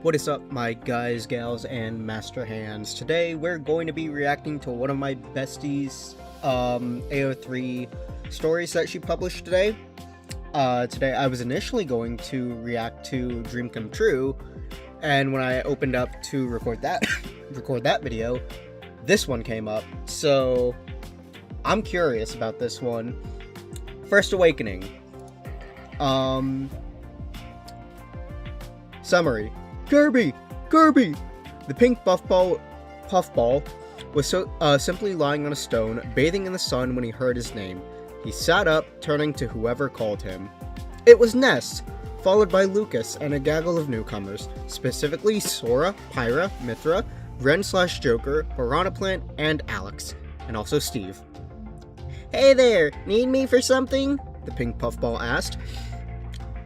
What is up, my guys, gals, and master hands? Today we're going to be reacting to one of my besties, AO3 stories that she published today. Today I was initially going to react to Dream Come True, and when I opened up to record that video, this one came up. So I'm curious about this one. First Awakening. Summary. Kirby! The pink puffball was simply lying on a stone, bathing in the sun when he heard his name. He sat up, turning to whoever called him. It was Ness, followed by Lucas and a gaggle of newcomers, specifically Sora, Pyra, Mithra, Ren/Joker, Piranha Plant, and Alex, and also Steve. Hey there, need me for something? The pink puffball asked.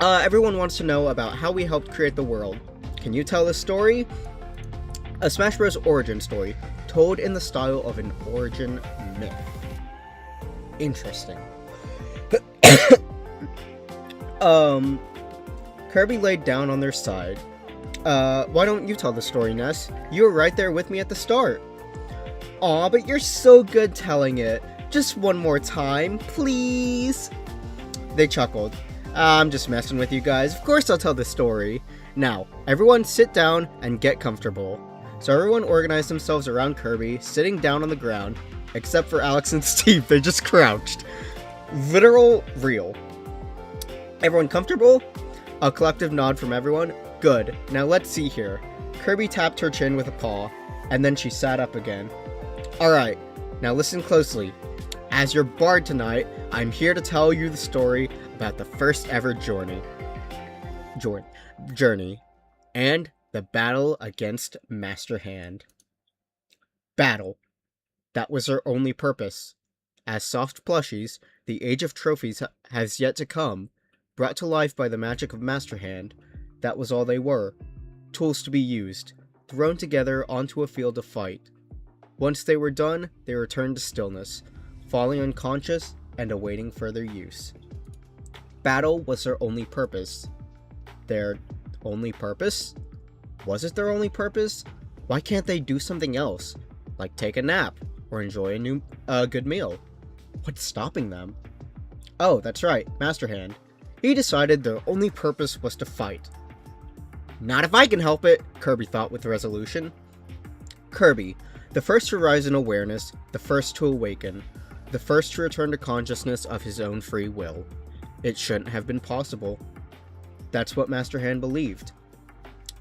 Everyone wants to know about how we helped create the world. Can you tell the story? A Smash Bros. Origin story, told in the style of an origin myth. Interesting. Kirby laid down on their side. Why don't you tell the story, Ness? You were right there with me at the start. Aw, but you're so good telling it. Just one more time, please. They chuckled. I'm just messing with you guys. Of course I'll tell the story. Now, everyone sit down and get comfortable. So everyone organized themselves around Kirby, sitting down on the ground, except for Alex and Steve. They just crouched. Literal real. Everyone comfortable? A collective nod from everyone. Good. Now let's see here. Kirby tapped her chin with a paw, and then she sat up again. Alright, now listen closely. As your bard tonight, I'm here to tell you the story about the first ever journey, and the battle against Master Hand. Battle. That was their only purpose. As soft plushies, the age of trophies has yet to come, brought to life by the magic of Master Hand. That was all they were. Tools to be used, thrown together onto a field to fight. Once they were done, they returned to stillness, falling unconscious and awaiting further use. Battle was their only purpose. Their only purpose? Was it their only purpose? Why can't they do something else? Like take a nap, or enjoy a good meal? What's stopping them? Oh, that's right, Master Hand. He decided their only purpose was to fight. Not if I can help it, Kirby thought with resolution. Kirby, the first to rise in awareness, the first to awaken, the first to return to consciousness of his own free will. It shouldn't have been possible. That's what Master Hand believed.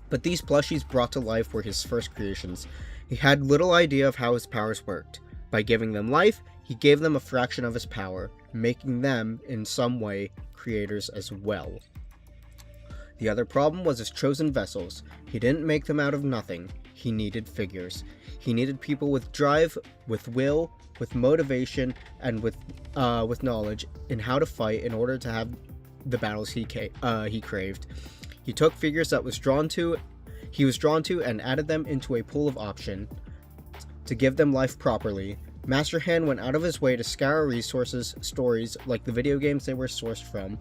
But these plushies brought to life were his first creations. He had little idea of how his powers worked. By giving them life, he gave them a fraction of his power, making them, in some way, creators as well. The other problem was his chosen vessels. He didn't make them out of nothing. He needed figures. He needed people with drive, with will, with motivation, and with knowledge in how to fight in order to have the battles he craved. He took figures that he was drawn to and added them into a pool of options to give them life properly. Master Hand went out of his way to scour resources, stories, like the video games they were sourced from,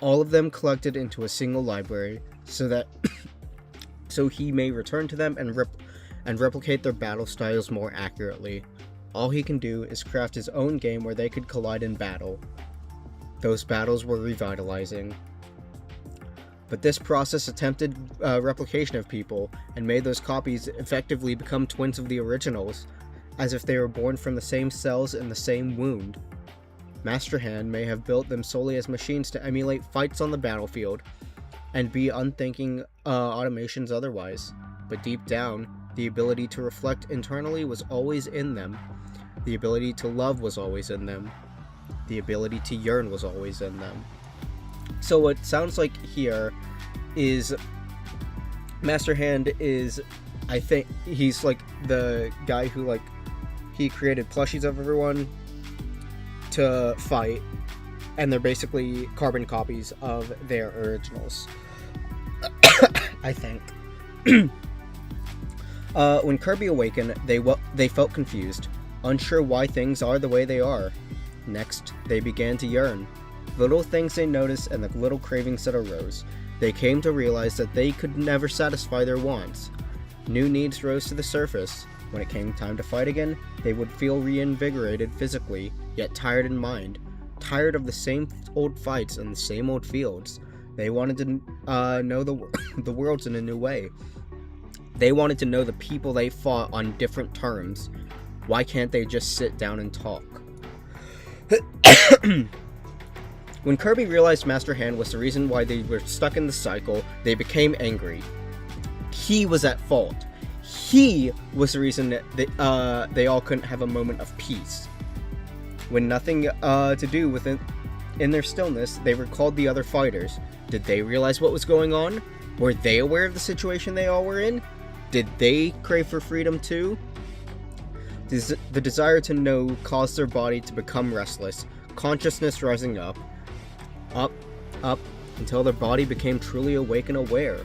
all of them collected into a single library, so he may return to them and replicate their battle styles more accurately. All he can do is craft his own game where they could collide in battle. Those battles were revitalizing. But this process attempted replication of people, and made those copies effectively become twins of the originals, as if they were born from the same cells in the same wound. Master Hand may have built them solely as machines to emulate fights on the battlefield, and be unthinking automations otherwise. But deep down, the ability to reflect internally was always in them. The ability to love was always in them. The ability to yearn was always in them. So what sounds like here is Master Hand is, I think, he's like the guy who he created plushies of everyone to fight, and they're basically carbon copies of their originals. I think. When Kirby awakened, they felt confused, unsure why things are the way they are. Next, they began to yearn. Little things they noticed and the little cravings that arose. They came to realize that they could never satisfy their wants. New needs rose to the surface. When it came time to fight again, they would feel reinvigorated physically, yet tired in mind. Tired of the same old fights and the same old fields. They wanted to know the worlds in a new way. They wanted to know the people they fought on different terms. Why can't they just sit down and talk? When Kirby realized Master Hand was the reason why they were stuck in the cycle, they became angry. He was at fault. He was the reason that they all couldn't have a moment of peace. When nothing to do with it, in their stillness, they recalled the other fighters. Did they realize what was going on? Were they aware of the situation they all were in? Did they crave for freedom too? The desire to know caused their body to become restless, consciousness rising up, until their body became truly awake and aware.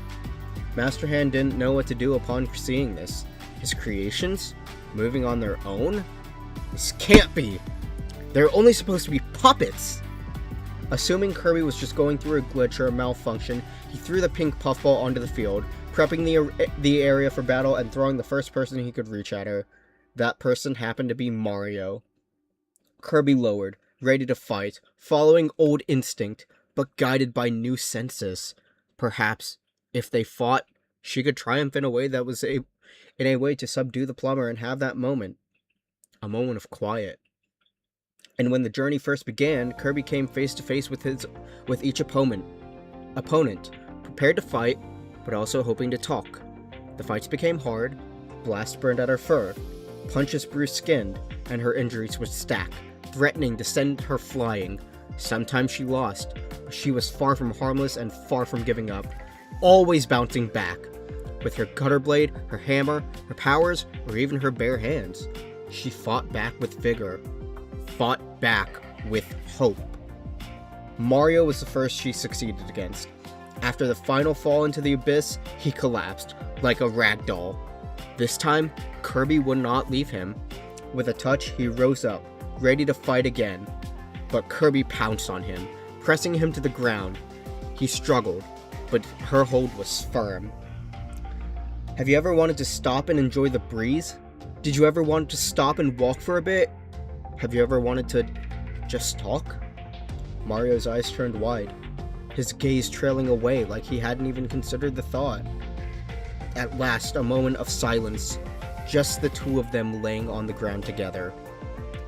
Master Hand didn't know what to do upon seeing this. His creations? Moving on their own? This can't be! They're only supposed to be puppets! Assuming Kirby was just going through a glitch or a malfunction, he threw the pink puffball onto the field, prepping the area for battle and throwing the first person he could reach at her. That person happened to be Mario. Kirby lowered, ready to fight, following old instinct, but guided by new senses. Perhaps, if they fought, she could triumph in a way that was in a way to subdue the plumber and have that moment. A moment of quiet. And when the journey first began, Kirby came face to face with each opponent, prepared to fight, but also hoping to talk. The fights became hard, blasts burned at her fur, punches bruised skin, and her injuries would stack, threatening to send her flying. Sometimes she lost, but she was far from harmless and far from giving up, always bouncing back. With her cutter blade, her hammer, her powers, or even her bare hands, she fought back with vigor. Fought back with hope. Mario was the first she succeeded against. After the final fall into the abyss, he collapsed, like a rag doll. This time, Kirby would not leave him. With a touch, he rose up, ready to fight again. But Kirby pounced on him, pressing him to the ground. He struggled, but her hold was firm. Have you ever wanted to stop and enjoy the breeze? Did you ever want to stop and walk for a bit? Have you ever wanted to just talk? Mario's eyes turned wide, his gaze trailing away like he hadn't even considered the thought. At last, a moment of silence, just the two of them laying on the ground together.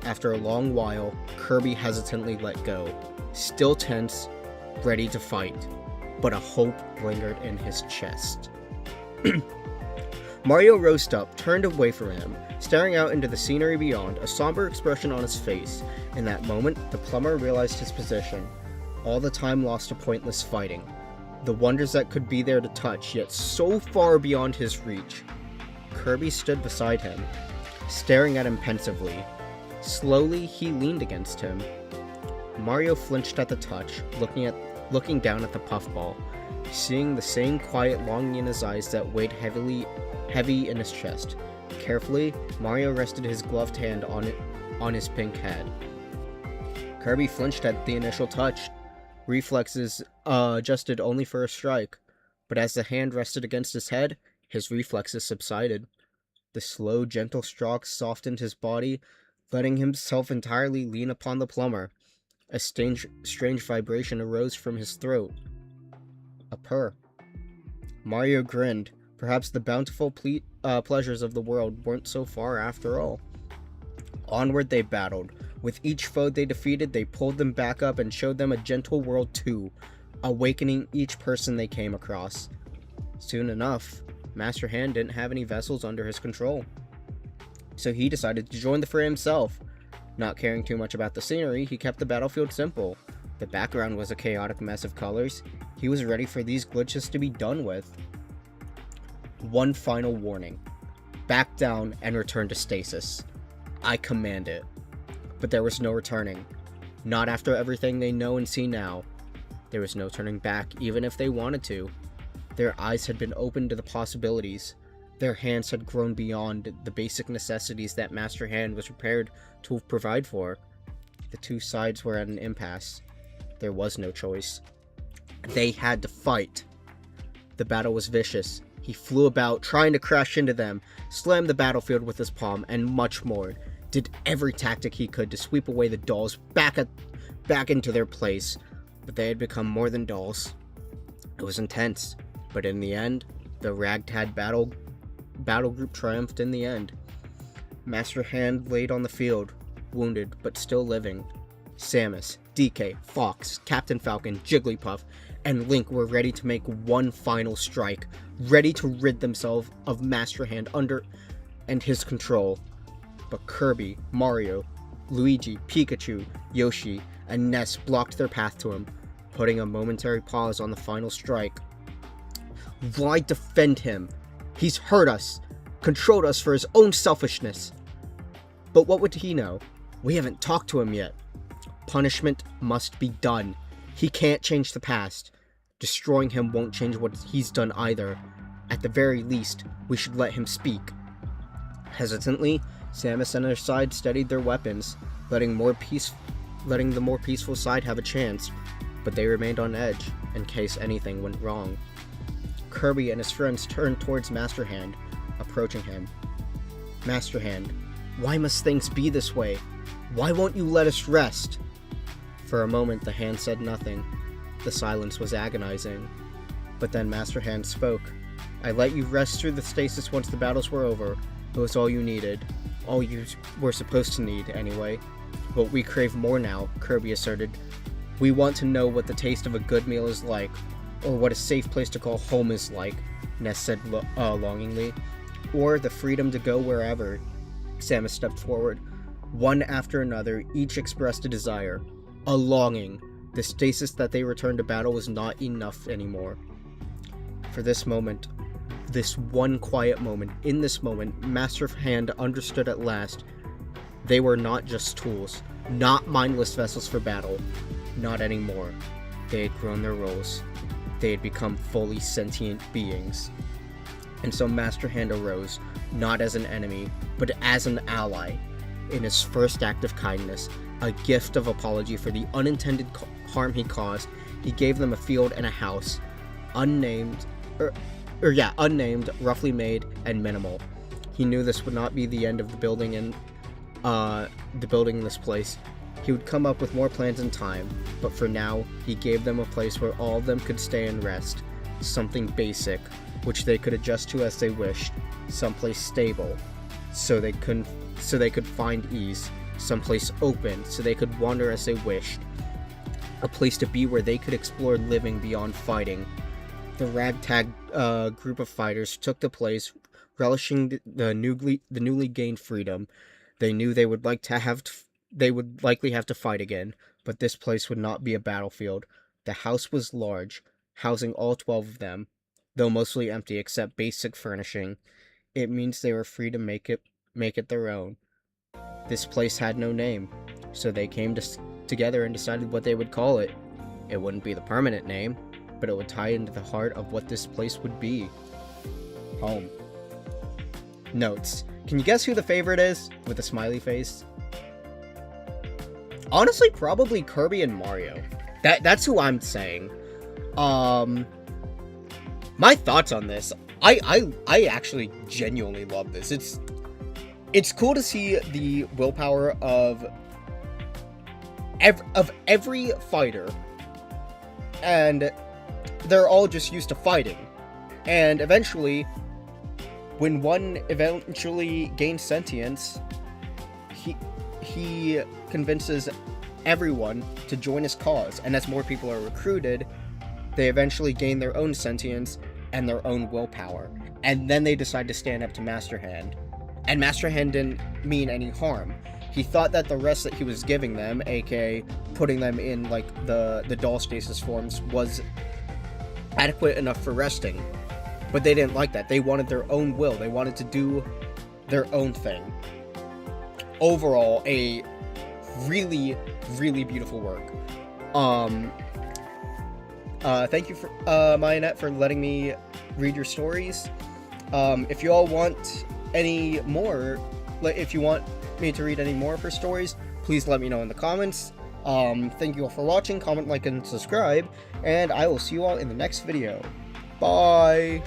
After a long while, Kirby hesitantly let go, still tense, ready to fight, but a hope lingered in his chest. Mario rose up, turned away from him, staring out into the scenery beyond, a somber expression on his face. In that moment, the plumber realized his position. All the time lost to pointless fighting. The wonders that could be there to touch, yet so far beyond his reach. Kirby stood beside him, staring at him pensively. Slowly, he leaned against him. Mario flinched at the touch, looking down at the puffball, seeing the same quiet longing in his eyes that weighed heavy in his chest. Carefully, Mario rested his gloved hand on his pink head. Kirby flinched at the initial touch. Reflexes adjusted only for a strike, but as the hand rested against his head, his reflexes subsided. The slow, gentle stroke softened his body, letting himself entirely lean upon the plumber. A strange vibration arose from his throat. A purr. Mario grinned. Perhaps the bountiful pleasures of the world weren't so far after all. Onward they battled. With each foe they defeated, they pulled them back up and showed them a gentle world too, awakening each person they came across. Soon enough, Master Hand didn't have any vessels under his control. So he decided to join the fray himself. Not caring too much about the scenery, he kept the battlefield simple. The background was a chaotic mess of colors. He was ready for these glitches to be done with. One final warning. Back down and return to stasis. I command it. But there was no returning. Not after everything they know and see now. There was no turning back, even if they wanted to. Their eyes had been opened to the possibilities. Their hands had grown beyond the basic necessities that Master Hand was prepared to provide for. The two sides were at an impasse. There was no choice. They had to fight. The battle was vicious. He flew about, trying to crash into them, slammed the battlefield with his palm, and much more. Did every tactic he could to sweep away the dolls back into their place. But they had become more than dolls. It was intense, but in the end, the ragtag battle group triumphed in the end. Master Hand laid on the field, wounded but still living. Samus, DK, Fox, Captain Falcon, Jigglypuff, and Link were ready to make one final strike, ready to rid themselves of Master Hand under and his control. But Kirby, Mario, Luigi, Pikachu, Yoshi, and Ness blocked their path to him, putting a momentary pause on the final strike. Why defend him? He's hurt us, controlled us for his own selfishness. But what would he know? We haven't talked to him yet. Punishment must be done. He can't change the past. Destroying him won't change what he's done either. At the very least, we should let him speak. Hesitantly, Samus and her side steadied their weapons, letting the more peaceful side have a chance, but they remained on edge in case anything went wrong. Kirby and his friends turned towards Master Hand, approaching him. Master Hand, why must things be this way? Why won't you let us rest? For a moment, the hand said nothing. The silence was agonizing. But then Master Hand spoke. I let you rest through the stasis once the battles were over. It was all you needed. All you were supposed to need, anyway. But we crave more now, Kirby asserted. We want to know what the taste of a good meal is like, or what a safe place to call home is like, Ness said longingly. Or the freedom to go wherever. Samus stepped forward. One after another, each expressed a desire. A longing. The stasis that they returned to battle was not enough anymore. For this moment, this one quiet moment, in this moment, Master Hand understood at last. They were not just tools, not mindless vessels for battle. Not anymore. They had grown their roles. They had become fully sentient beings. And so Master Hand arose, not as an enemy, but as an ally. In his first act of kindness, a gift of apology for the unintended harm he caused, he gave them a field and a house, unnamed, roughly made, and minimal. He knew this would not be the end of the building in this place. He would come up with more plans in time, but for now, he gave them a place where all of them could stay and rest, something basic, which they could adjust to as they wished, someplace stable, so they could find ease, someplace open, so they could wander as they wished, a place to be where they could explore living beyond fighting. The ragtag group of fighters took the place, relishing the newly gained freedom. They knew they would likely have to fight again, but this place would not be a battlefield. The house was large, housing all 12 of them, though mostly empty except basic furnishing. It means they were free to make it their own. This place had no name, so they came together and decided what they would call it. It wouldn't be the permanent name, but it would tie into the heart of what this place would be. Home. Notes. Can you guess who the favorite is? With a smiley face. Honestly, probably Kirby and Mario. That's who I'm saying. My thoughts on this. I actually genuinely love this. It's cool to see the willpower of every fighter, and they're all just used to fighting. And eventually, when one eventually gains sentience, he convinces everyone to join his cause, and as more people are recruited, they eventually gain their own sentience and their own willpower, and then they decide to stand up to Master Hand. And Master Hand didn't mean any harm. He thought that the rest that he was giving them, aka putting them in like the doll stasis forms, was adequate enough for resting. But they didn't like that. They wanted their own will. They wanted to do their own thing. Overall, a really, really beautiful work. Thank you for Myanette for letting me read your stories. If you all want any more, if you want me to read any more of her stories, please let me know in the comments. Thank you all for watching. Comment, like, and subscribe, and I will see you all in the next video. Bye!